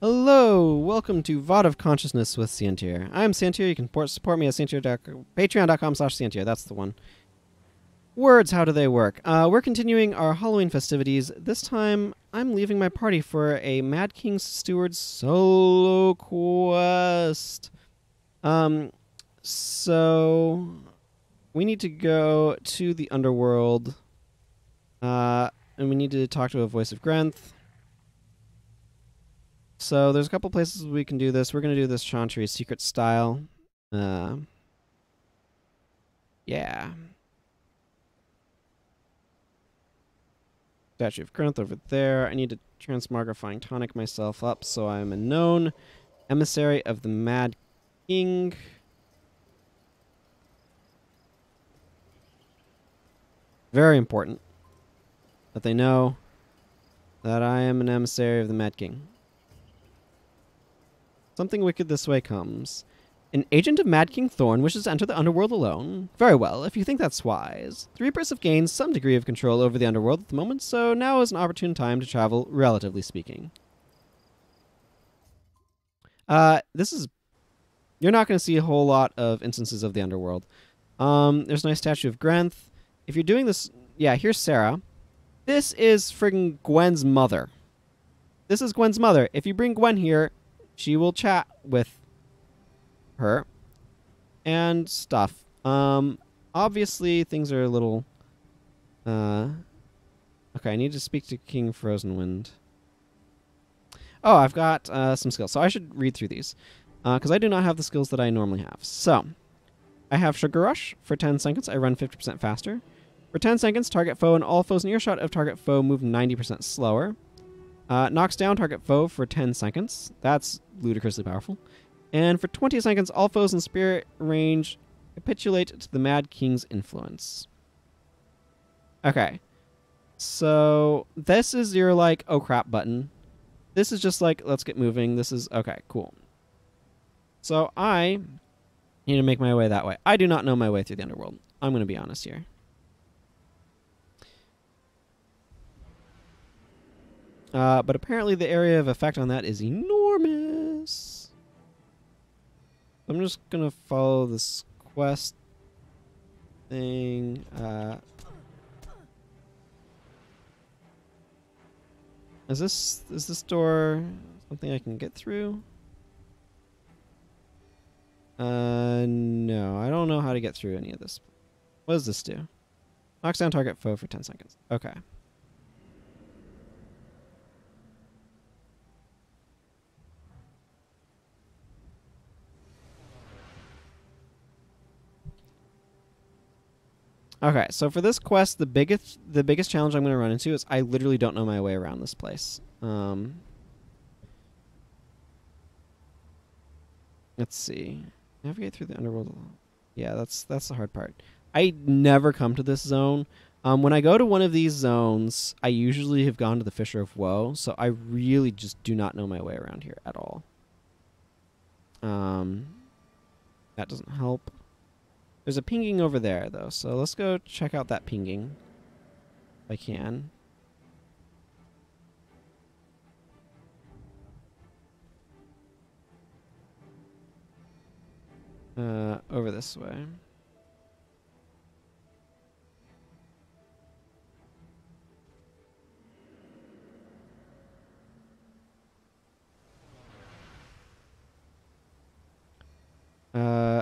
Hello, welcome to VOD of Consciousness with Sientir. I'm Sientir. You can support me at patreon.com/Sientir. That's the one. Words, how do they work? We're continuing our Halloween festivities. This time, I'm leaving my party for a Mad King Steward solo quest. So we need to go to the Underworld, and we need to talk to a voice of Grenth. So there's a couple places we can do this. We're going to do this Chantry's secret style. Yeah. Statue of Grenth over there. I need to transmogrifying tonic myself up so I'm a known emissary of the Mad King. Very important that they know that I am an emissary of the Mad King. Something wicked this way comes. An agent of Mad King Thorn wishes to enter the Underworld alone. Very well, if you think that's wise. The Reapers have gained some degree of control over the Underworld at the moment, so now is an opportune time to travel, relatively speaking. You're not going to see a whole lot of instances of the Underworld. There's a nice statue of Grenth. If you're doing this, yeah, here's Sarah. This is friggin' Gwen's mother. This is Gwen's mother. If you bring Gwen here, she will chat with her and stuff. Obviously things are a little okay, I need to speak to King Frozenwind. Oh, I've got some skills. So I should read through these. Because I do not have the skills that I normally have. So I have Sugar Rush. For 10 seconds, I run 50% faster. For 10 seconds, target foe and all foes in earshot of target foe move 90% slower. Knocks down target foe for 10 seconds. That's ludicrously powerful. And for 20 seconds, all foes in spirit range capitulate to the Mad King's influence. Okay. So this is your, like, oh crap button. This is just like, let's get moving. This is, okay, cool. So I need to make my way that way. I do not know my way through the Underworld. I'm going to be honest here. But apparently the area of effect on that is enormous. I'm just going to follow this quest thing. Is this door something I can get through? No. I don't know how to get through any of this. What does this do? Knocks down target foe for 10 seconds. Okay. Okay, so for this quest, the biggest challenge I'm going to run into is I literally don't know my way around this place. Let's see. Navigate through the Underworld. Yeah, that's the hard part. I never come to this zone. When I go to one of these zones, I usually have gone to the Fissure of Woe, so I really just do not know my way around here at all. That doesn't help. There's a pinging over there, though, so let's go check out that pinging. If I can. Over this way.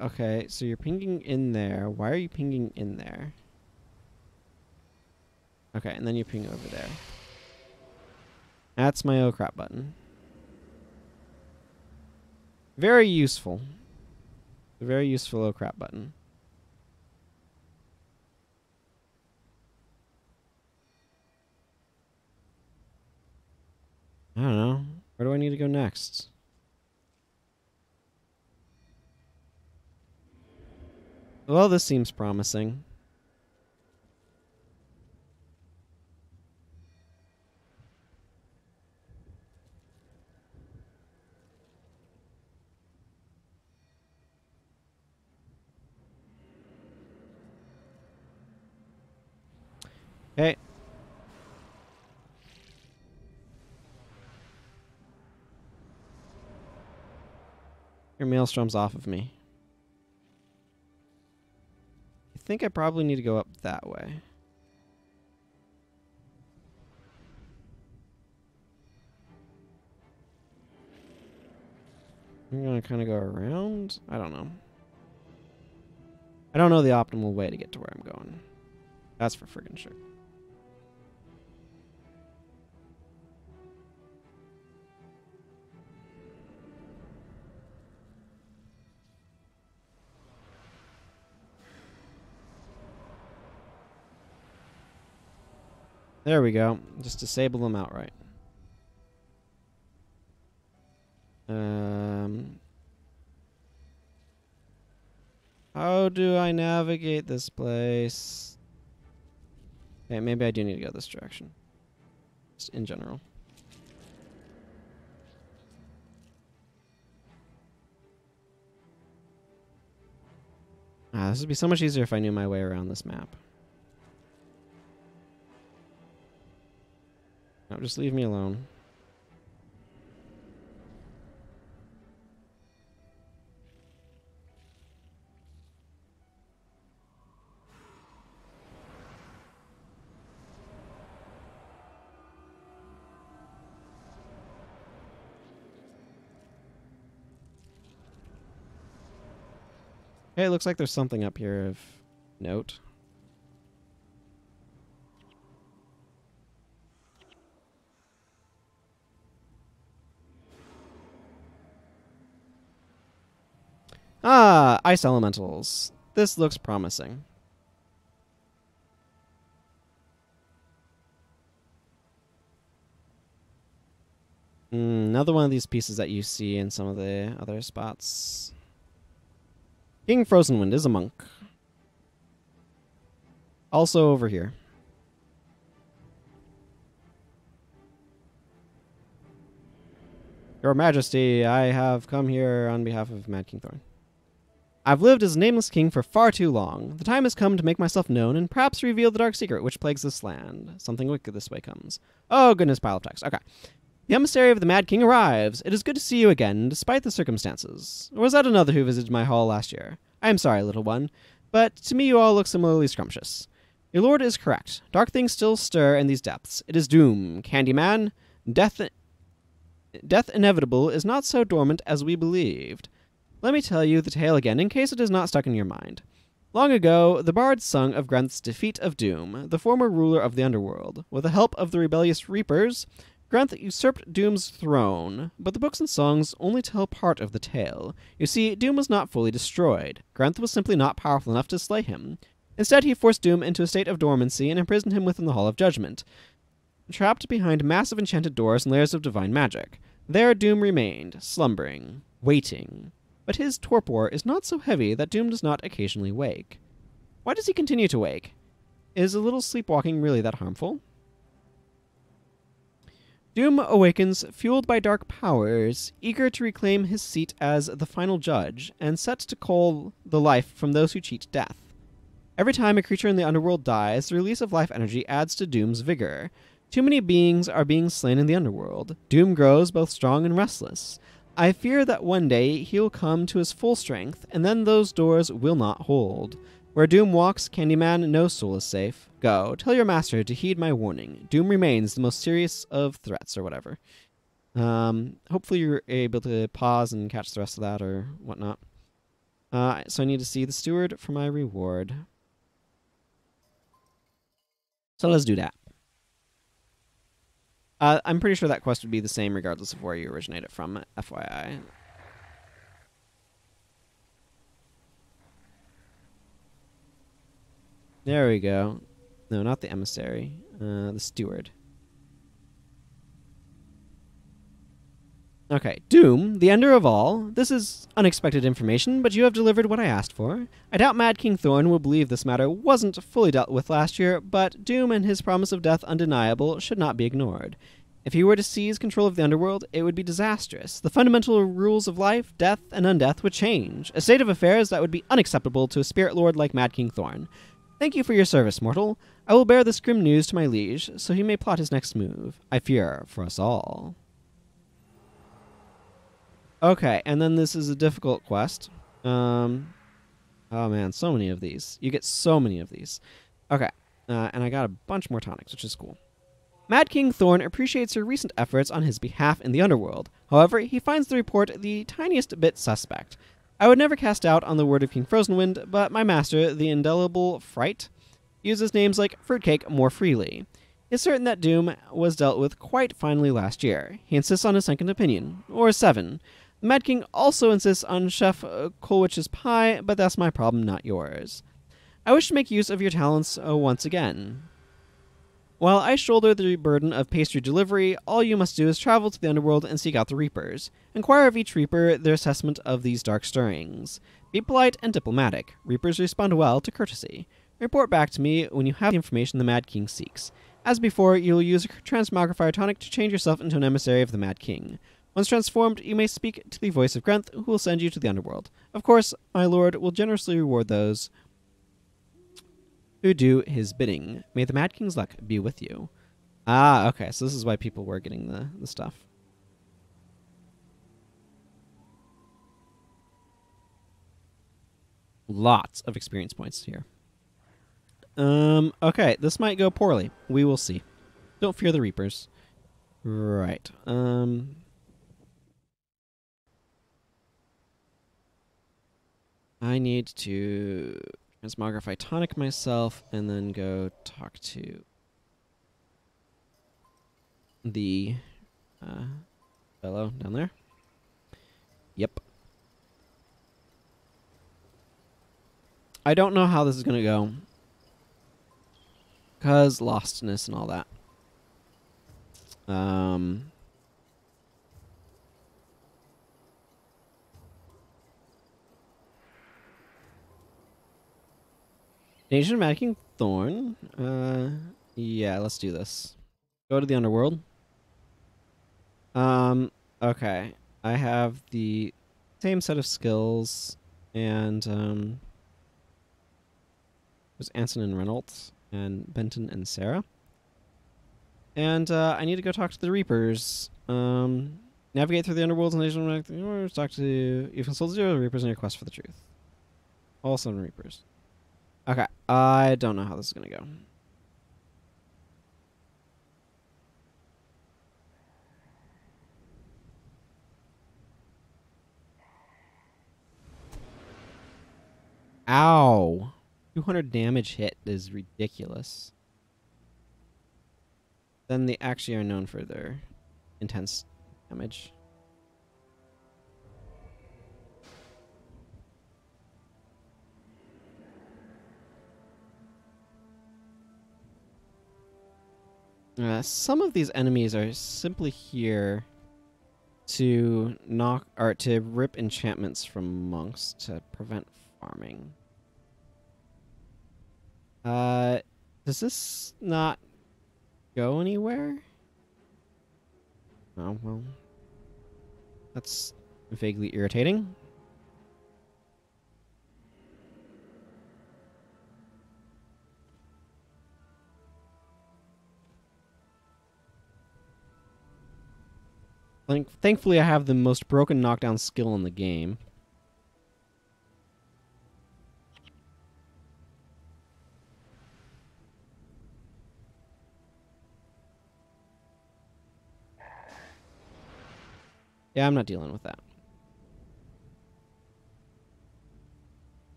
Okay, so you're pinging in there. Why are you pinging in there? Okay, and then you ping over there. That's my oh crap button. Very useful. A very useful oh crap button. I don't know. Where do I need to go next? Well, this seems promising. Okay. Your maelstrom's off of me. I think I probably need to go up that way. I'm gonna kind of go around. I don't know. I don't know the optimal way to get to where I'm going. That's for friggin' sure. There we go. Just disable them outright. How do I navigate this place? Okay, maybe I do need to go this direction. Just in general. This would be so much easier if I knew my way around this map. No, just leave me alone. Okay, it looks like there's something up here of note. Ah, ice elementals. This looks promising. Another one of these pieces that you see in some of the other spots. King Frozenwind is a monk. Also over here. Your Majesty, I have come here on behalf of Mad King Thorn. I've lived as a nameless king for far too long. The time has come to make myself known and perhaps reveal the dark secret which plagues this land. Something wicked this way comes. Oh, goodness, pile of text. Okay. The emissary of the Mad King arrives. It is good to see you again, despite the circumstances. Or was that another who visited my hall last year? I am sorry, little one, but to me you all look similarly scrumptious. Your lord is correct. Dark things still stir in these depths. It is doom, Candyman. Death inevitable is not so dormant as we believed. Let me tell you the tale again, in case it is not stuck in your mind. Long ago, the bards sung of Grenth's defeat of Doom, the former ruler of the Underworld. With the help of the rebellious Reapers, Grenth usurped Doom's throne, but the books and songs only tell part of the tale. You see, Doom was not fully destroyed. Grenth was simply not powerful enough to slay him. Instead, he forced Doom into a state of dormancy and imprisoned him within the Hall of Judgment, trapped behind massive enchanted doors and layers of divine magic. There Doom remained, slumbering, waiting. But his torpor is not so heavy that Doom does not occasionally wake. Why does he continue to wake? Is a little sleepwalking really that harmful? Doom awakens, fueled by dark powers, eager to reclaim his seat as the final judge, and set to cull the life from those who cheat death. Every time a creature in the Underworld dies, the release of life energy adds to Doom's vigor. Too many beings are being slain in the Underworld. Doom grows both strong and restless. I fear that one day he'll come to his full strength, and then those doors will not hold. Where Doom walks, Candyman, no soul is safe. Go, tell your master to heed my warning. Doom remains the most serious of threats, or whatever. Hopefully you're able to pause and catch the rest of that, or whatnot. So I need to see the steward for my reward. So let's do that. I'm pretty sure that quest would be the same regardless of where you originate it from, FYI. There we go. No, not the emissary. The steward. Okay, Doom, the ender of all. This is unexpected information, but you have delivered what I asked for. I doubt Mad King Thorn will believe this matter wasn't fully dealt with last year, but Doom and his promise of death undeniable should not be ignored. If he were to seize control of the Underworld, it would be disastrous. The fundamental rules of life, death, and undeath would change, a state of affairs that would be unacceptable to a spirit lord like Mad King Thorn. Thank you for your service, mortal. I will bear this grim news to my liege, so he may plot his next move. I fear for us all. Okay, and then this is a difficult quest. Oh man, so many of these. You get so many of these. Okay, and I got a bunch more tonics, which is cool. Mad King Thorn appreciates your recent efforts on his behalf in the Underworld. However, he finds the report the tiniest bit suspect. I would never cast doubt on the word of King Frozenwind, but my master, the indelible Fright, uses names like Fruitcake more freely. He is certain that Doom was dealt with quite finely last year. He insists on a second opinion, or a 7. The Mad King also insists on Chef Colwich's pie, but that's my problem, not yours. I wish to make use of your talents once again. While I shoulder the burden of pastry delivery, all you must do is travel to the Underworld and seek out the Reapers. Inquire of each Reaper their assessment of these dark stirrings. Be polite and diplomatic. Reapers respond well to courtesy. Report back to me when you have the information the Mad King seeks. As before, you will use a transmogrifier tonic to change yourself into an emissary of the Mad King. Once transformed, you may speak to the voice of Grenth, who will send you to the Underworld. Of course, my lord will generously reward those who do his bidding. May the Mad King's luck be with you. Ah, okay, so this is why people were getting the stuff. Lots of experience points here. Okay, this might go poorly. We will see. Don't fear the Reapers. Right. I need to transmogrify tonic myself and then go talk to the fellow down there. Yep. I don't know how this is going to go. Because lostness and all that. Nation of Mad King Thorn. Yeah, let's do this. Go to the Underworld. Okay. I have the same set of skills, and there's Anson and Reynolds, and Benton and Sarah. And I need to go talk to the Reapers. Navigate through the Underworlds and Nation of Mad talk to... You consult the Reapers in your quest for the truth. All 7 Reapers. Okay, I don't know how this is going to go. Ow. 200 damage hit is ridiculous. Then they actually are known for their intense damage. Some of these enemies are simply here to knock or to rip enchantments from monks to prevent farming. Does this not go anywhere? Oh, well. That's vaguely irritating. Thankfully, I have the most broken knockdown skill in the game. Yeah, I'm not dealing with that.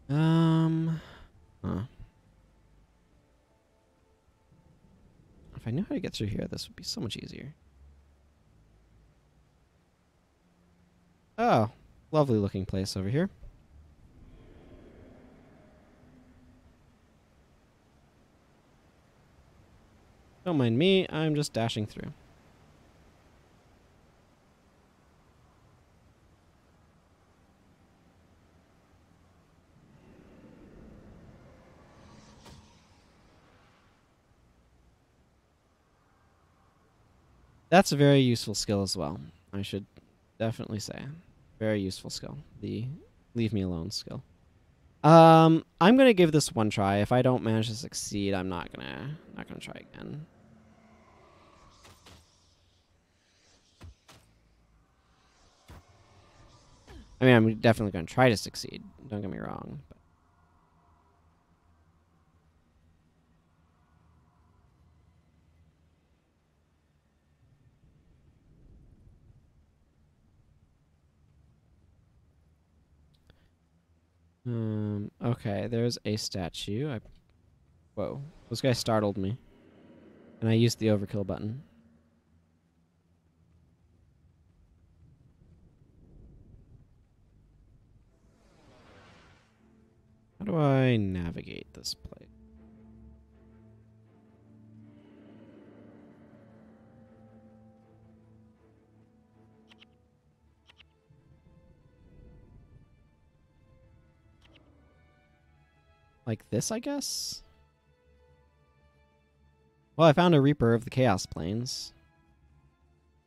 Huh. If I knew how to get through here, this would be so much easier. Oh, lovely looking place over here. Don't mind me, I'm just dashing through. That's a very useful skill as well. I should definitely say. Very useful skill. The leave me alone skill. I'm gonna give this one try. If I don't manage to succeed, I'm not gonna try again. I mean, I'm definitely gonna try to succeed. Don't get me wrong. Okay, there's a statue. Whoa, those guys startled me, and I used the overkill button. How do I navigate this place? Like this, I guess? Well, I found a Reaper of the Chaos Plains.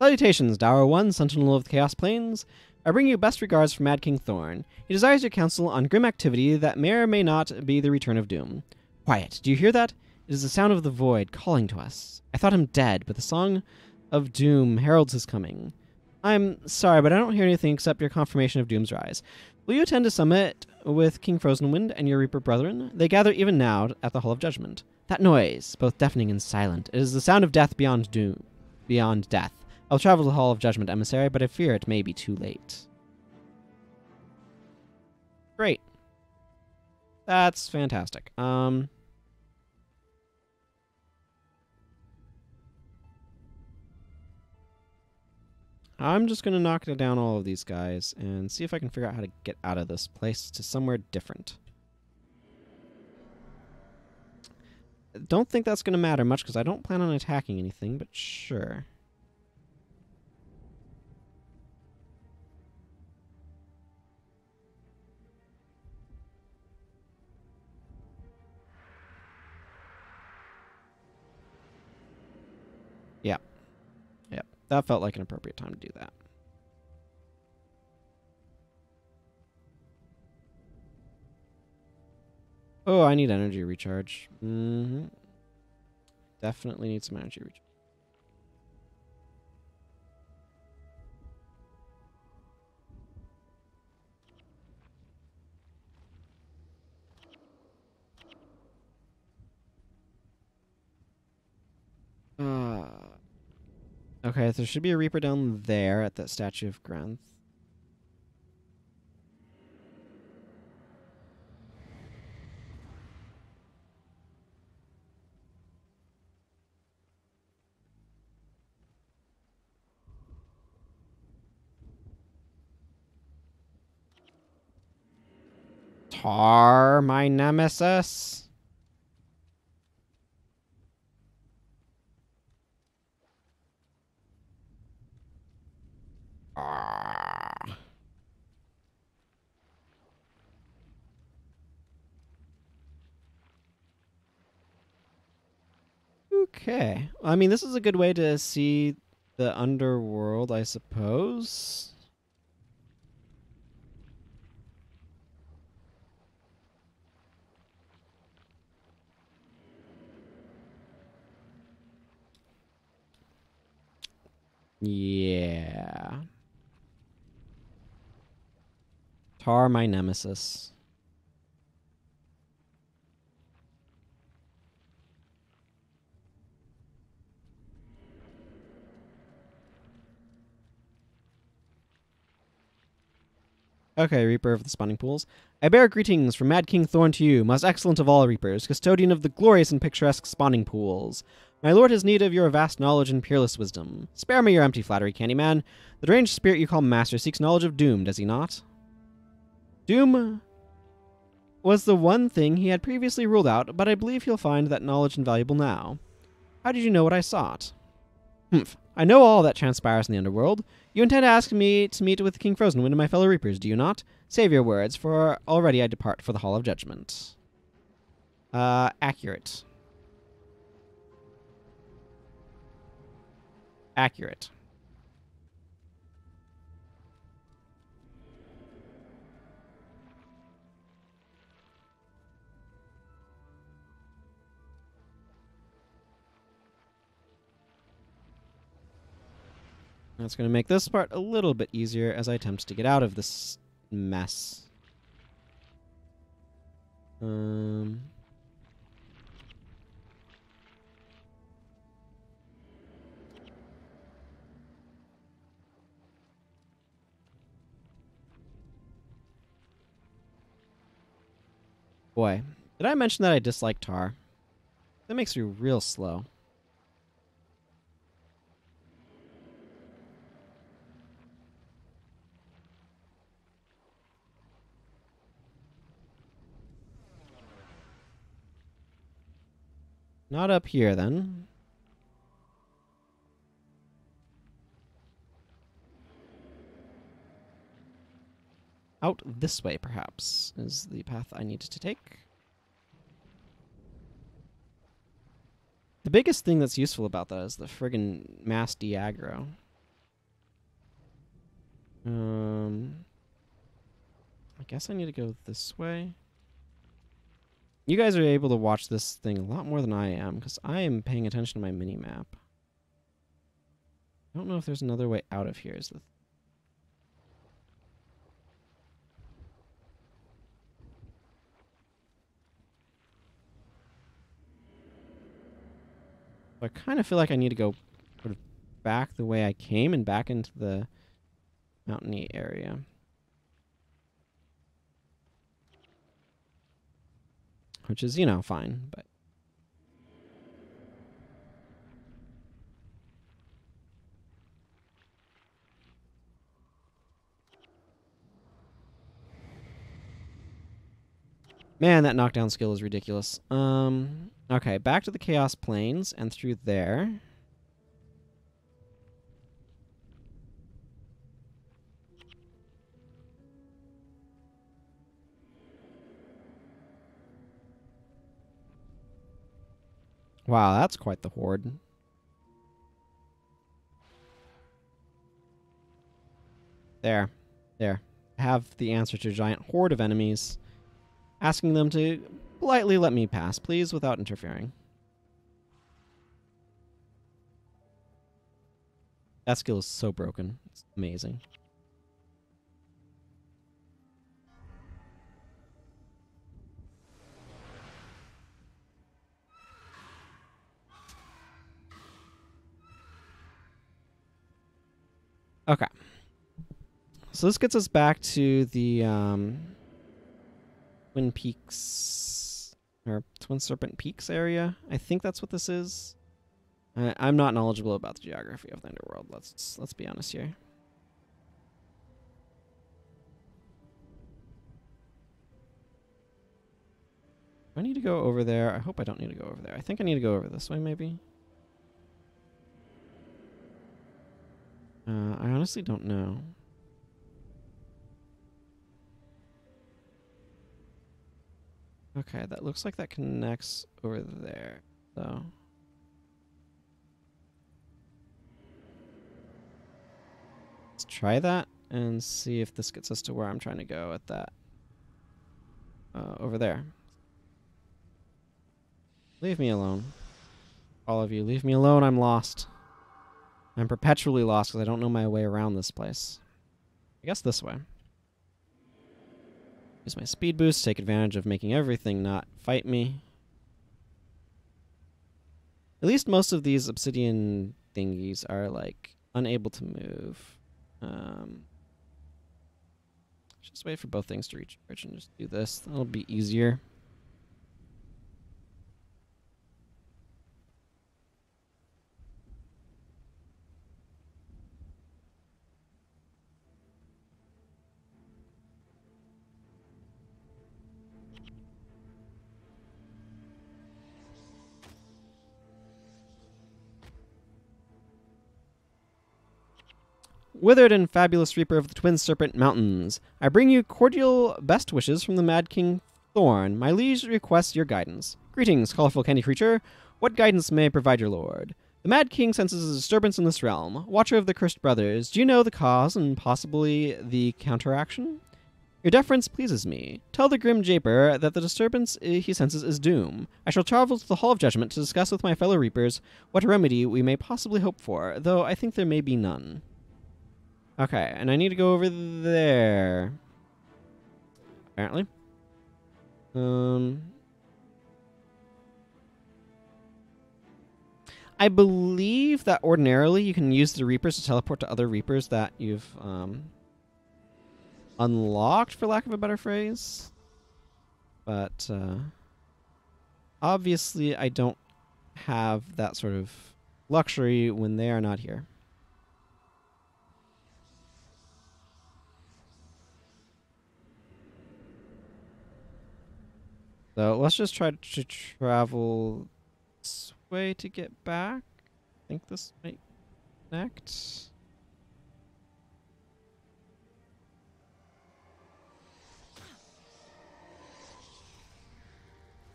Salutations, Dower One, Sentinel of the Chaos Plains. I bring you best regards from Mad King Thorn. He desires your counsel on grim activity that may or may not be the return of doom. Quiet, do you hear that? It is the sound of the void calling to us. I thought him dead, but the song of doom heralds his coming. I'm sorry, but I don't hear anything except your confirmation of doom's rise. Will you attend a summit with King Frozenwind and your Reaper brethren? They gather even now at the Hall of Judgment. That noise, both deafening and silent, it is the sound of death beyond doom, beyond death. I'll travel to the Hall of Judgment, Emissary, but I fear it may be too late. Great. That's fantastic. I'm just going to knock down all of these guys and see if I can figure out how to get out of this place to somewhere different. Don't think that's going to matter much because I don't plan on attacking anything, but sure. Yeah. Yep. That felt like an appropriate time to do that. Oh, I need energy recharge. Definitely need some energy recharge. Okay, there should be a Reaper down there at that statue of Grenth. Tar, my nemesis. Okay. I mean, this is a good way to see the Underworld, I suppose. Yeah. Tar, my nemesis. Okay, Reaper of the Spawning Pools. I bear greetings from Mad King Thorn to you, most excellent of all Reapers, custodian of the glorious and picturesque spawning pools. My lord has need of your vast knowledge and peerless wisdom. Spare me your empty flattery, Candyman. The deranged spirit you call Master seeks knowledge of doom, does he not? Doom was the one thing he had previously ruled out, but I believe he'll find that knowledge invaluable now. How did you know what I sought? Humph. I know all that transpires in the Underworld. You intend to ask me to meet with King Frozenwind and my fellow Reapers, do you not? Save your words, for already I depart for the Hall of Judgment. Accurate. Accurate. That's going to make this part a little bit easier as I attempt to get out of this mess. Boy, did I mention that I dislike tar? That makes me real slow. Not up here, then. Out this way, perhaps, is the path I need to take. The biggest thing that's useful about that is the friggin' mass de-aggro. I guess I need to go this way. You guys are able to watch this thing a lot more than I am, because I am paying attention to my mini-map. I don't know if there's another way out of here. Is the I kind of feel like I need to go sort of back the way I came and back into the mountainy area. Which is, you know, fine, but... Man, that knockdown skill is ridiculous. Okay, back to the Chaos Plains and through there. Wow, that's quite the horde. There. There. I have the answer to a giant horde of enemies. Asking them to politely let me pass, please, without interfering. That skill is so broken. It's amazing. Okay. So this gets us back to the Twin Peaks, or Twin Serpent Peaks area. I think that's what this is. I'm not knowledgeable about the geography of the Underworld. Let's be honest here. Do I need to go over there? I hope I don't need to go over there. I think I need to go over this way, maybe. I honestly don't know. Okay, that looks like that connects over there, so... Let's try that and see if this gets us to where I'm trying to go at that. Over there. Leave me alone. All of you, leave me alone, I'm lost. I'm perpetually lost because I don't know my way around this place. I guess this way. Use my speed boost, take advantage of making everything not fight me. At least most of these obsidian thingies are, like, unable to move. Just wait for both things to recharge and just do this. That'll be easier. Withered and fabulous reaper of the Twin Serpent Mountains, I bring you cordial best wishes from the Mad King Thorn. My liege requests your guidance. Greetings, colorful candy creature. What guidance may I provide your lord? The Mad King senses a disturbance in this realm. Watcher of the Cursed Brothers, do you know the cause and possibly the counteraction? Your deference pleases me. Tell the grim Japer that the disturbance he senses is doom. I shall travel to the Hall of Judgment to discuss with my fellow reapers what remedy we may possibly hope for, though I think there may be none. Okay, and I need to go over there. Apparently. I believe that ordinarily you can use the Reapers to teleport to other Reapers that you've unlocked, for lack of a better phrase. But obviously I don't have that sort of luxury when they are not here. So let's just try to travel this way to get back. I think this might connect.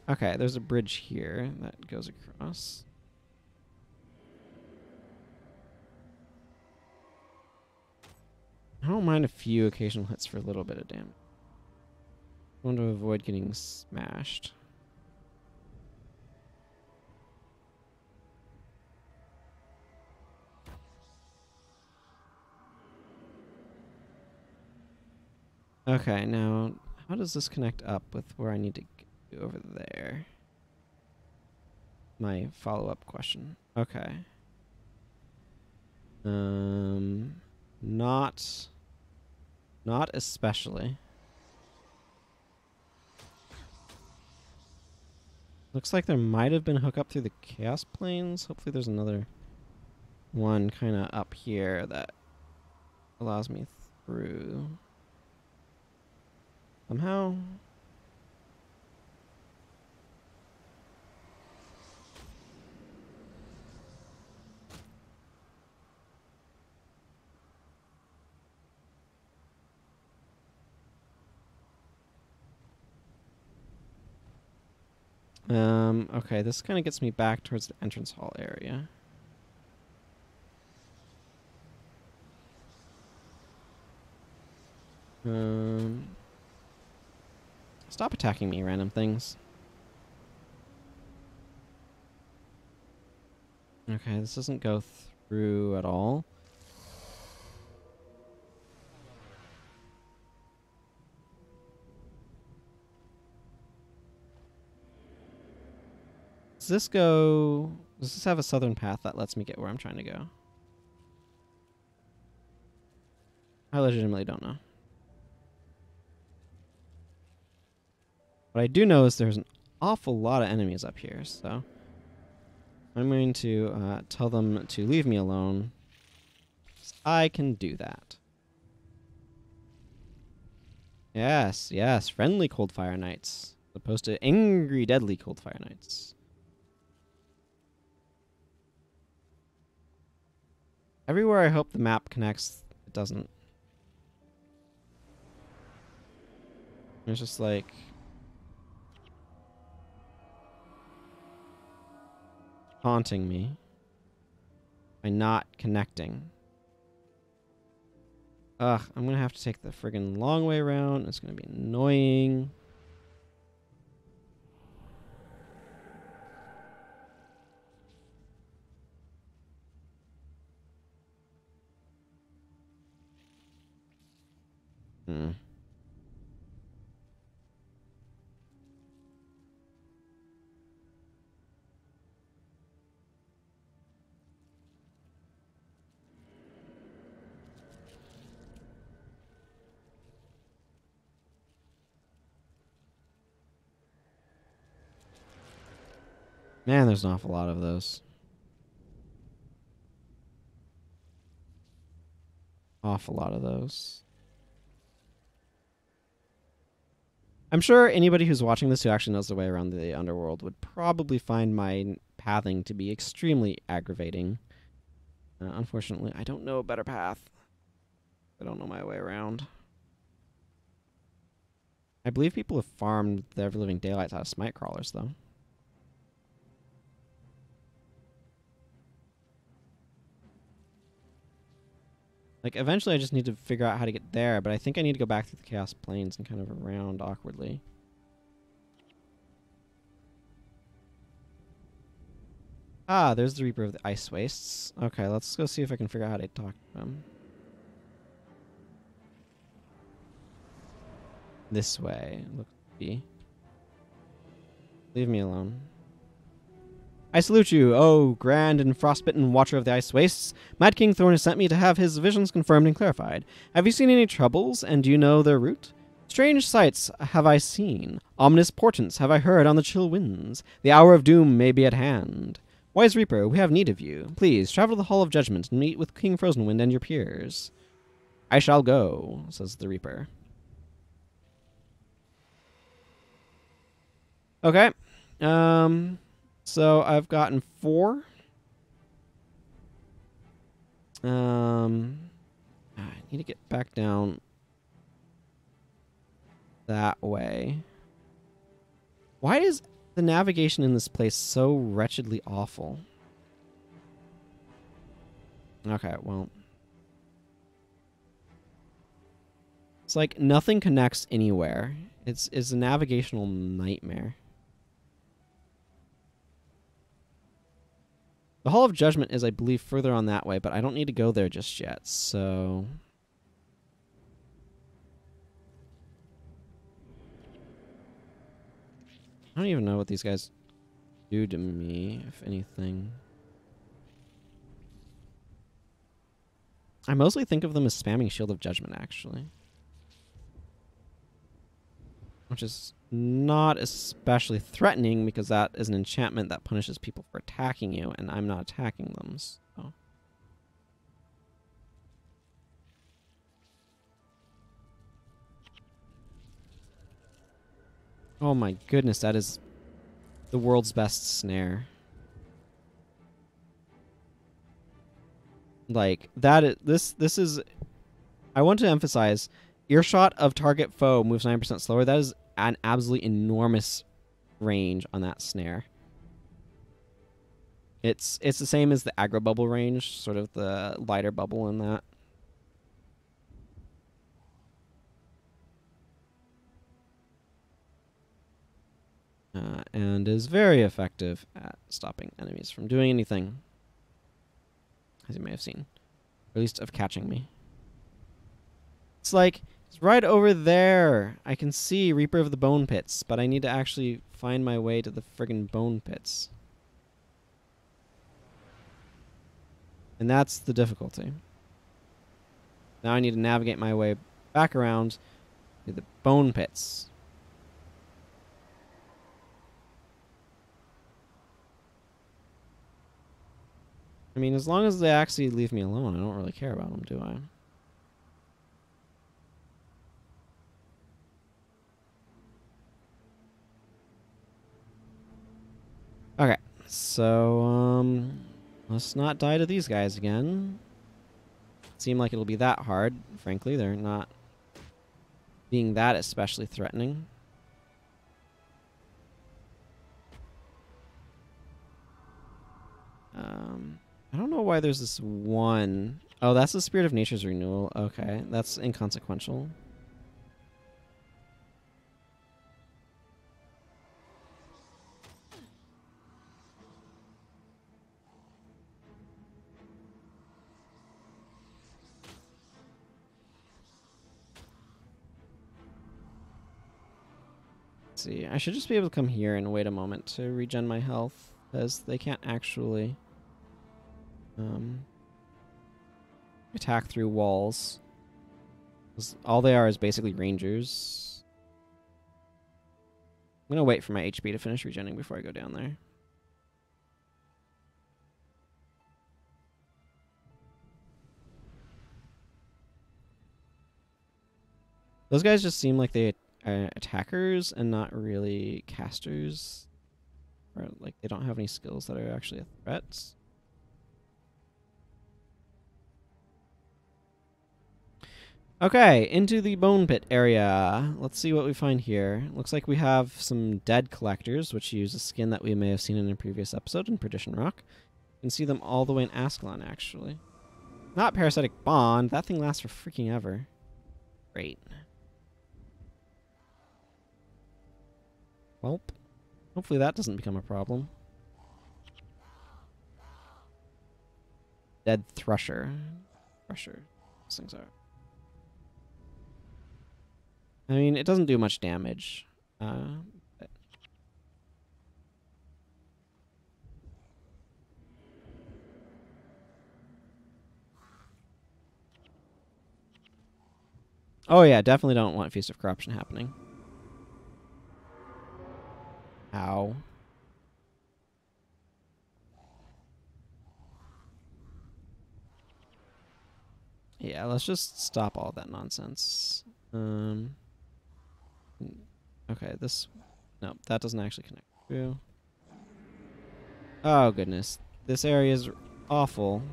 Okay, there's a bridge here that goes across. I don't mind a few occasional hits for a little bit of damage. I want to avoid getting smashed. Okay, now how does this connect up with where I need to go over there? My follow-up question. Okay. Not especially. Looks like there might have been a hookup through the Chaos Planes. Hopefully there's another one kind of up here that allows me through. Somehow. Okay, this kind of gets me back towards the entrance hall area. Stop attacking me, random things. Okay, this doesn't go through at all. Does this go... Does this have a southern path that lets me get where I'm trying to go? I legitimately don't know. What I do know is there's an awful lot of enemies up here, so I'm going to tell them to leave me alone. I can do that. Yes, yes, friendly Coldfire Knights, as opposed to angry, deadly Coldfire Knights. Everywhere I hope the map connects, it doesn't. It's just like... haunting me by not connecting. Ugh, I'm gonna have to take the friggin' long way around. It's gonna be annoying. Man, there's an awful lot of those. Awful lot of those. I'm sure anybody who's watching this who actually knows the way around the Underworld would probably find my pathing to be extremely aggravating. Unfortunately, I don't know a better path. I don't know my way around. I believe people have farmed their living daylights out of smite crawlers, though. Like, eventually I just need to figure out how to get there, but I think I need to go back through the Chaos Plains and kind of around awkwardly. Ah, there's the Reaper of the Ice Wastes. Okay, let's go see if I can figure out how to talk to him. This way. Look, leave me alone. I salute you, O grand and frostbitten watcher of the ice wastes. Mad King Thorn has sent me to have his visions confirmed and clarified. Have you seen any troubles, and do you know their root? Strange sights have I seen. Ominous portents have I heard on the chill winds. The hour of doom may be at hand. Wise Reaper, we have need of you. Please, travel to the Hall of Judgment and meet with King Frozenwind and your peers. I shall go, says the Reaper. Okay. So I've gotten 4. I need to get back down that way. Why is the navigation in this place so wretchedly awful? Okay, well. It's like nothing connects anywhere. It's a navigational nightmare. The Hall of Judgment is, I believe, further on that way, but I don't need to go there just yet, so... I don't even know what these guys do to me, if anything. I mostly think of them as spamming Shield of Judgment, actually. Which is not especially threatening, because that is an enchantment that punishes people for attacking you, and I'm not attacking them, so... Oh my goodness, that is the world's best snare. Like, this is... I want to emphasize, earshot of target foe moves 9% slower. That is an absolutely enormous range on that snare. It's the same as the aggro bubble range, sort of the lighter bubble in that. And is very effective at stopping enemies from doing anything, as you may have seen, or at least of catching me. It's like, it's right over there. I can see Reaper of the Bone Pits, but I need to actually find my way to the friggin' Bone Pits. And that's the difficulty. Now I need to navigate my way back around to the Bone Pits. I mean, as long as they actually leave me alone, I don't really care about them, do I? Okay, so, let's not die to these guys again. Seem like it'll be that hard, frankly. They're not being that especially threatening. I don't know why there's this one. Oh, that's the Spirit of Nature's Renewal. Okay, that's inconsequential. Let's see, I should just be able to come here and wait a moment to regen my health, because they can't actually attack through walls. All they are is basically rangers. I'm gonna wait for my HP to finish regenerating before I go down there. Those guys just seem like they are attackers and not really casters. Or like they don't have any skills that are actually a threat. Okay, into the Bone Pit area. Let's see what we find here. Looks like we have some dead collectors, which use a skin that we may have seen in a previous episode in Perdition Rock. You can see them all the way in Ascalon, actually. Not Parasitic Bond. That thing lasts for freaking ever. Great. Welp. Hopefully that doesn't become a problem. Dead Thrusher. Those things are. I mean, it doesn't do much damage. But oh yeah, definitely don't want Feast of Corruption happening. Ow. Yeah, let's just stop all that nonsense. Okay, this... No, that doesn't actually connect through. Oh, goodness. This area is awful.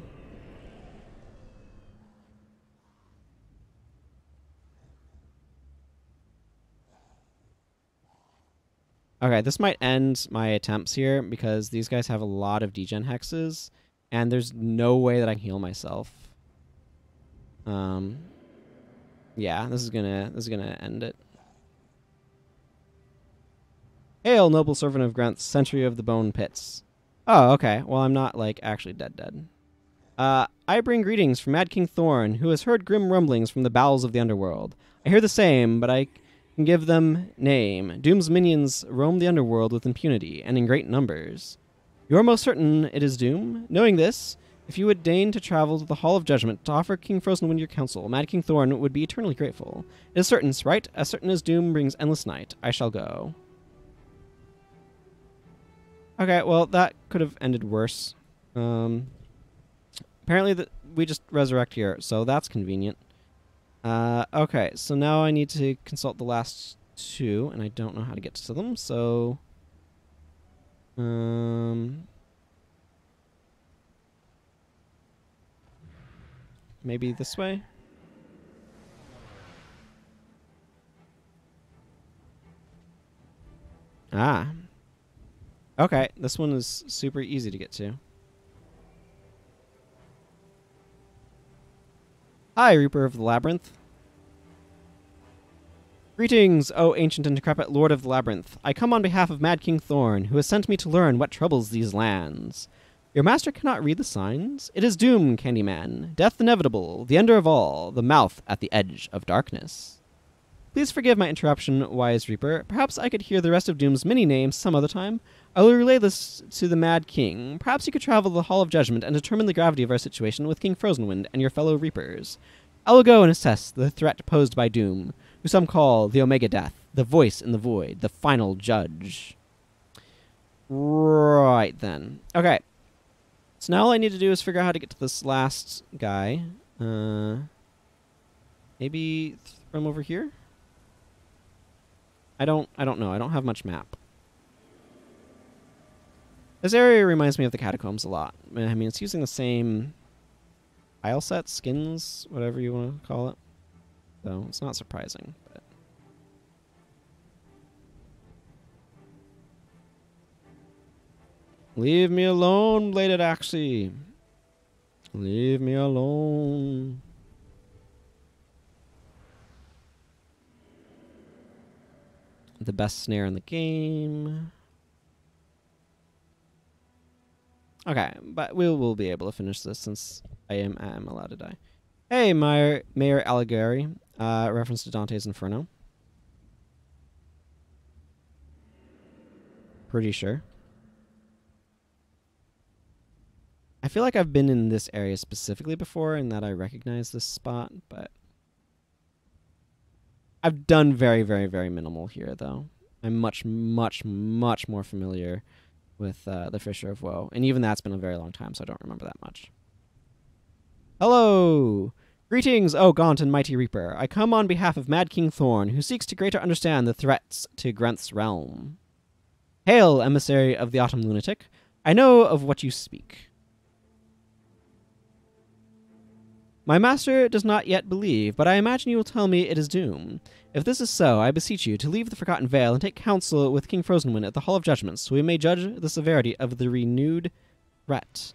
Okay, this might end my attempts here because these guys have a lot of degen hexes, and there's no way that I can heal myself. Yeah, this is gonna end it. Hail, noble servant of Grenth, Sentry of the Bone Pits. Oh, okay. Well, I'm not, like, actually dead. I bring greetings from Mad King Thorn, who has heard grim rumblings from the bowels of the Underworld. I hear the same, but I can give them name. Doom's minions roam the Underworld with impunity, and in great numbers. You are most certain it is Doom? Knowing this, if you would deign to travel to the Hall of Judgment to offer King Frozenwind your counsel, Mad King Thorn would be eternally grateful. It is certain, right? As certain as Doom brings endless night, I shall go. Okay, well, that could have ended worse. Apparently we just resurrect here, so that's convenient. Okay, so now I need to consult the last two, and I don't know how to get to them, so... maybe this way? Ah. Okay, this one is super easy to get to. Hi, Reaper of the Labyrinth. Greetings, O ancient and decrepit Lord of the Labyrinth. I come on behalf of Mad King Thorn, who has sent me to learn what troubles these lands. Your master cannot read the signs? It is Doom, Candyman, death inevitable, the ender of all, the mouth at the edge of darkness. Please forgive my interruption, wise Reaper. Perhaps I could hear the rest of Doom's many names some other time. I will relay this to the Mad King. Perhaps you could travel to the Hall of Judgment and determine the gravity of our situation with King Frozenwind and your fellow Reapers. I will go and assess the threat posed by Doom, who some call the Omega Death, the voice in the void, the final judge. Right then. Okay. So now all I need to do is figure out how to get to this last guy. Maybe from over here? I don't know. I don't have much map. This area reminds me of the catacombs a lot. I mean, it's using the same tile sets, skins, whatever you want to call it. So it's not surprising. But leave me alone, Bladed Axie. Leave me alone. The best snare in the game. Okay, but we'll be able to finish this since I am allowed to die. Hey, Mayor Alighieri, reference to Dante's Inferno. Pretty sure. I feel like I've been in this area specifically before and that I recognize this spot, but I've done very, very, very minimal here, though. I'm much, much, much more familiar with the Fissure of Woe. And even that's been a very long time, so I don't remember that much. Hello! Greetings, O gaunt and mighty Reaper. I come on behalf of Mad King Thorn, who seeks to greater understand the threats to Grenth's realm. Hail, Emissary of the Autumn Lunatic. I know of what you speak. My master does not yet believe, but I imagine you will tell me it is Doom. If this is so, I beseech you to leave the Forgotten Vale and take counsel with King Frozenwind at the Hall of Judgment, so we may judge the severity of the renewed threat.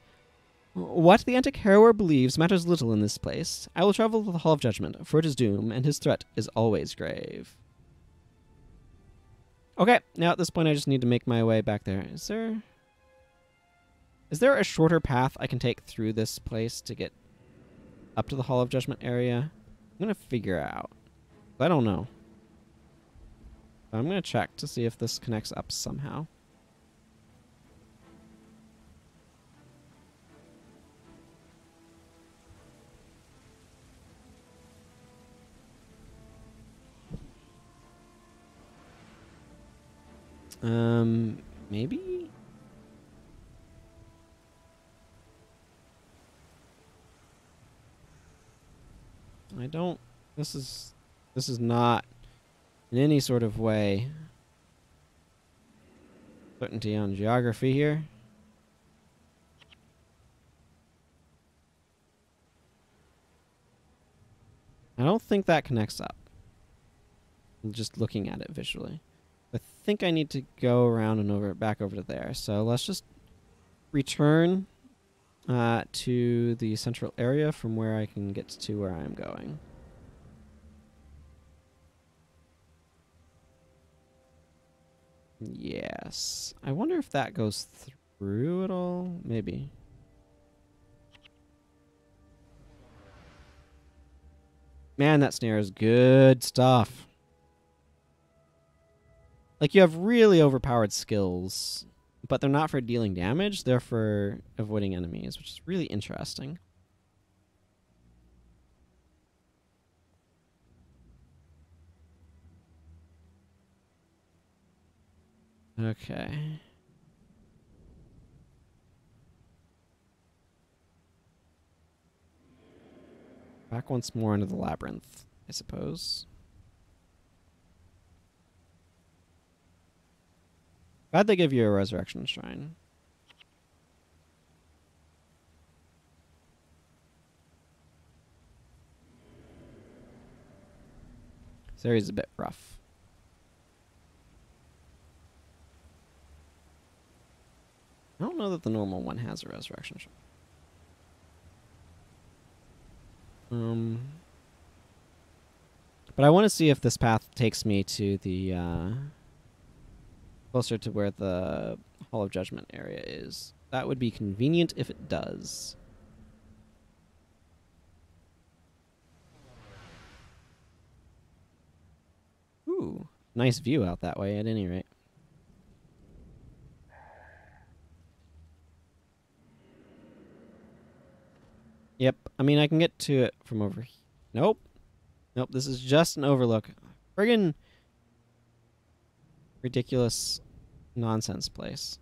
What the Antic Harrower believes matters little in this place. I will travel to the Hall of Judgment, for it is Doom, and his threat is always grave. Okay, now at this point I just need to make my way back there. Is there a shorter path I can take through this place to get up to the Hall of Judgment area? I'm going to figure out. I don't know. I'm going to check to see if this connects up somehow. Maybe? I don't... This is not in any sort of way certainty on geography here. I don't think that connects up. I'm just looking at it visually. I think I need to go around and back over to there. So let's just return to the central area from where I can get to where I'm going. Yes. I wonder if that goes through at all. Maybe. Man, that snare is good stuff. Like, you have really overpowered skills, but they're not for dealing damage. They're for avoiding enemies, which is really interesting. Okay. Back once more into the labyrinth, I suppose. Glad they give you a resurrection shrine. This area's a bit rough. I don't know that the normal one has a resurrection shrine. But I want to see if this path takes me to the closer to where the Hall of Judgment area is. That would be convenient if it does. Ooh, nice view out that way at any rate. Yep, I mean, I can get to it from over here. Nope. Nope, this is just an overlook. Friggin' ridiculous nonsense place.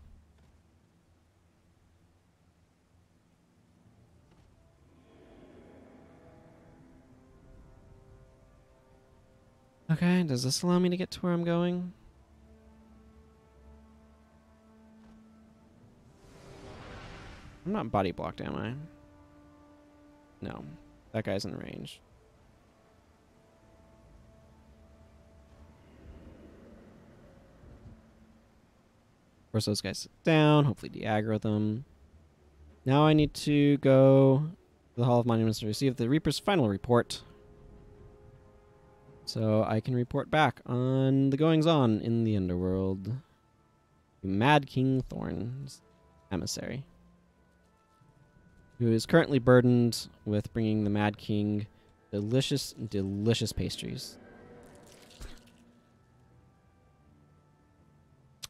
Okay, does this allow me to get to where I'm going? I'm not body blocked, am I? No. That guy's in range. Force those guys down, hopefully de-aggro them. Now I need to go to the Hall of Monuments to receive the Reaper's final report. So I can report back on the goings-on in the Underworld. Mad King Thorn's emissary, who is currently burdened with bringing the Mad King delicious, delicious pastries.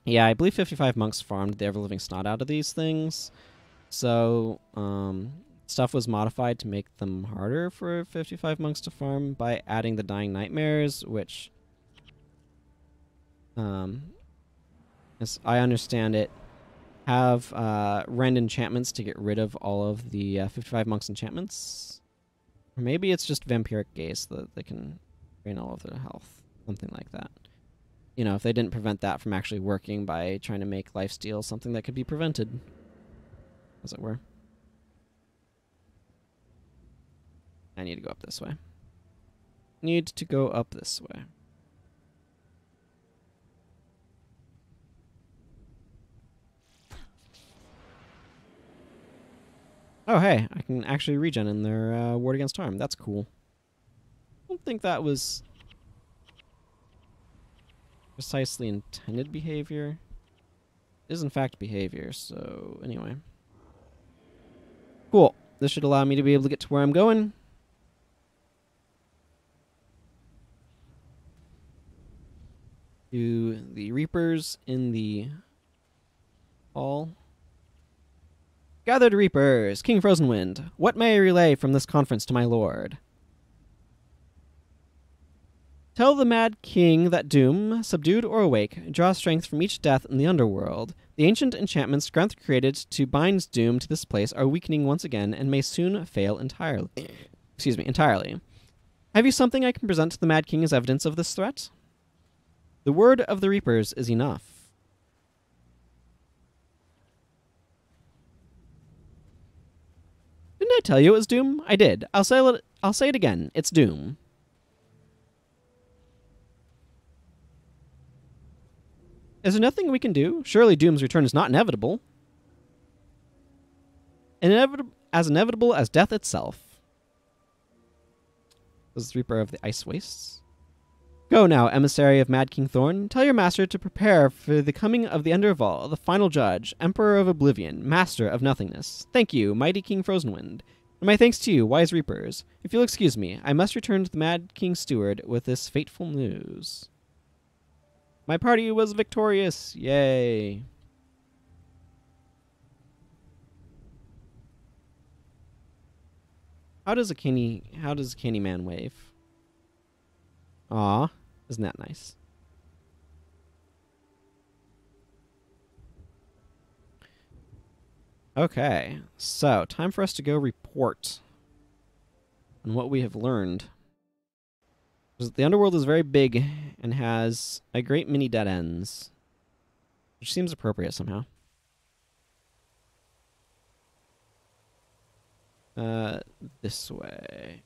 Yeah, I believe 55 monks farmed the ever-living snot out of these things. So, stuff was modified to make them harder for 55 monks to farm by adding the Dying Nightmares, which, as I understand it, have rend enchantments to get rid of all of the 55 monks' enchantments. Or maybe it's just vampiric gaze that they can drain all of their health. Something like that. You know, if they didn't prevent that from actually working by trying to make lifesteal something that could be prevented, as it were. I need to go up this way. Need to go up this way. Oh, hey, I can actually regen in their ward against harm. That's cool. I don't think that was precisely intended behavior. It is in fact behavior, so anyway. Cool. This should allow me to be able to get to where I'm going. to the Reapers in the hall. Gathered Reapers, King Frozenwind, what may I relay from this conference to my lord? Tell the Mad King that doom, subdued or awake, draws strength from each death in the underworld. The ancient enchantments Grenth created to bind doom to this place are weakening once again and may soon fail entirely. Entirely. Have you something I can present to the Mad King as evidence of this threat? The word of the Reapers is enough. Didn't I tell you it was doom? I did. I'll say it again. It's doom. Is there nothing we can do? Surely doom's return is not inevitable. As inevitable as death itself. This is the Reaper of the Ice Wastes. Go now, Emissary of Mad King Thorn. Tell your master to prepare for the coming of the Underworld, the final judge, Emperor of Oblivion, Master of Nothingness. Thank you, mighty King Frozenwind. And my thanks to you, wise Reapers. If you'll excuse me, I must return to the Mad King Steward with this fateful news. My party was victorious. Yay. How does a candy man wave? Aw, isn't that nice? Okay, so time for us to go report on what we have learned. The Underworld is very big and has a great many dead ends, which seems appropriate somehow. This way.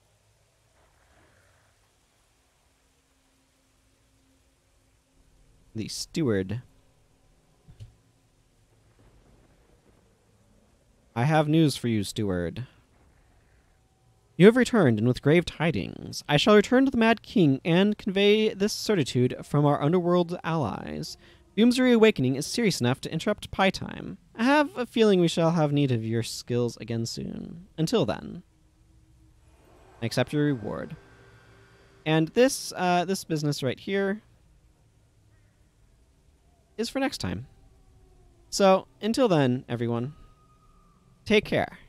The steward. I have news for you, steward. You have returned, and with grave tidings. I shall return to the Mad King and convey this certitude from our underworld allies. Doom's reawakening is serious enough to interrupt pie time. I have a feeling we shall have need of your skills again soon. Until then, I accept your reward. And this business right here is for next time. So, until then, everyone, take care.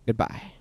Goodbye.